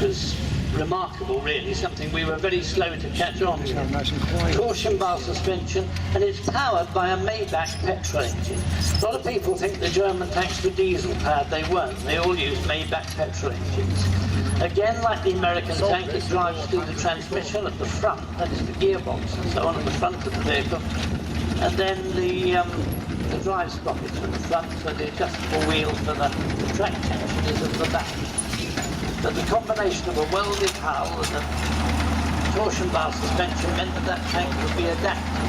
was remarkable, really, something we were very slow to catch on with. Caution bar suspension, and it's powered by a Maybach petrol engine. A lot of people think the German tanks were diesel powered. They weren't. They all used Maybach petrol engines. Again, like the American tank, it drives through the transmission at the front, that is the gearbox and so on at the front of the vehicle, and then the drive sprockets at the front, so the adjustable wheel for the track tension is at the back. But the combination of a welded hull and a torsion bar suspension meant that that tank could be adapted.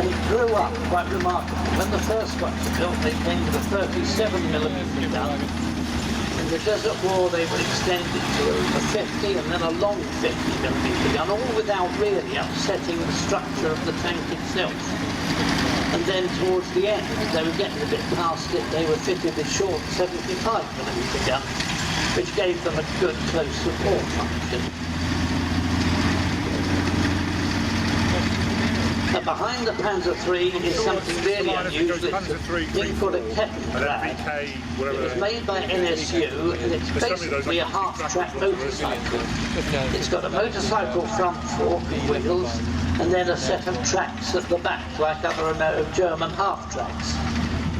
And it grew up quite remarkably. When the first ones were built, they came with a 37mm gun. In the Desert War, they were extended to a 50 and then a long 50mm gun, all without really upsetting the structure of the tank itself. And then towards the end, they were getting a bit past it, they were fitted with short 75mm guns, which gave them a good close support function. But behind the Panzer III is something really unusual. It's a thing called a Kettenkrad. It was made by NSU, and it's basically a half-track motorcycle. It's got a motorcycle front fork and wheels, and then a set of tracks at the back, like other German half-tracks.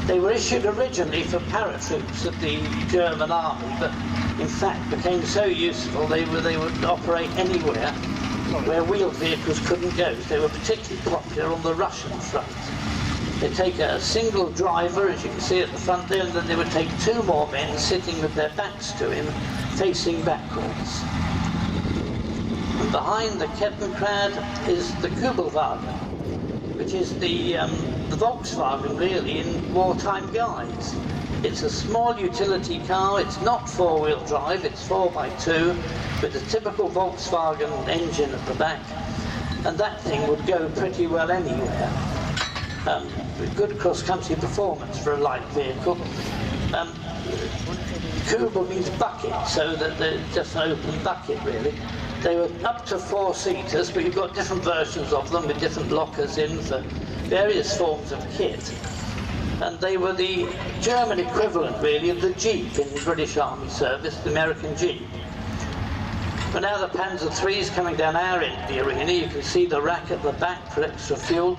They were issued originally for paratroops of the German army, but in fact became so useful they would operate anywhere where wheeled vehicles couldn't go. They were particularly popular on the Russian front. They take a single driver, as you can see at the front there, and then they would take two more men sitting with their backs to him, facing backwards. And behind the Kettenkrad is the Kubelwagen, which is the Volkswagen really in wartime guise. It's a small utility car, it's not four-wheel drive, it's 4x2 with a typical Volkswagen engine at the back, and that thing would go pretty well anywhere. With good cross-country performance for a light vehicle. Kubel means bucket, so that they're just an open bucket really. They were up to 4-seaters, but you've got different versions of them with different lockers in for various forms of kit. And they were the German equivalent, really, of the Jeep in the British Army service, the American Jeep. But now the Panzer III is coming down our end of the arena. You can see the rack at the back for extra fuel.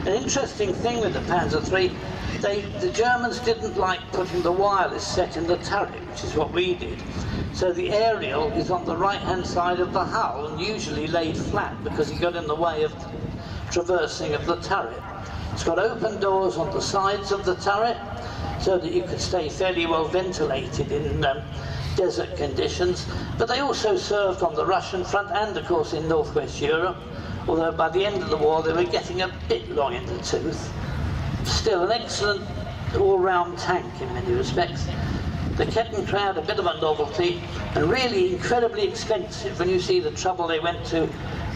An interesting thing with the Panzer III, the Germans didn't like putting the wireless set in the turret, which is what we did. So the aerial is on the right-hand side of the hull and usually laid flat because it got in the way of traversing of the turret. It's got open doors on the sides of the turret so that you could stay fairly well ventilated in desert conditions, but they also served on the Russian front and of course in northwest Europe, although by the end of the war they were getting a bit long in the tooth. Still an excellent all-round tank in many respects. The Kettenkrad, a bit of a novelty and really incredibly expensive. When you see the trouble they went to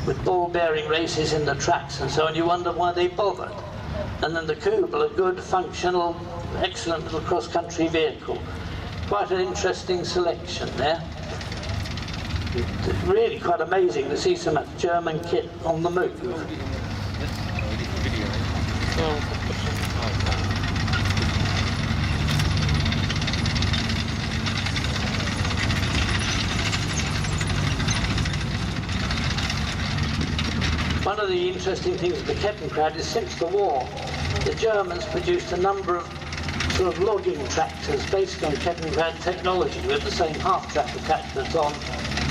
with ball-bearing races in the tracks and so on, you wonder why they bothered. And then the Kubel, a good, functional, excellent little cross-country vehicle. Quite an interesting selection there. It's really quite amazing to see so much German kit on the move. One of the interesting things with the Kettenkrad is since the war, the Germans produced a number of sort of logging tractors based on Kettenkrad technology with the same half-track attachments on.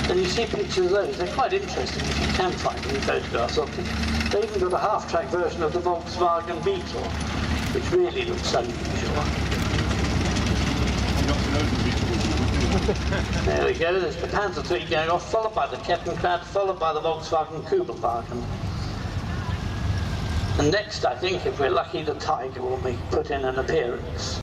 And you see pictures of those. They're quite interesting if you can find any photographs of them. They even got a half-track version of the Volkswagen Beetle, which really looks unusual. There we go, there's the Panzer III going off, followed by the Kettenkrad, followed by the Volkswagen Kubelwagen. And next, I think, if we're lucky, the Tiger will put in an appearance.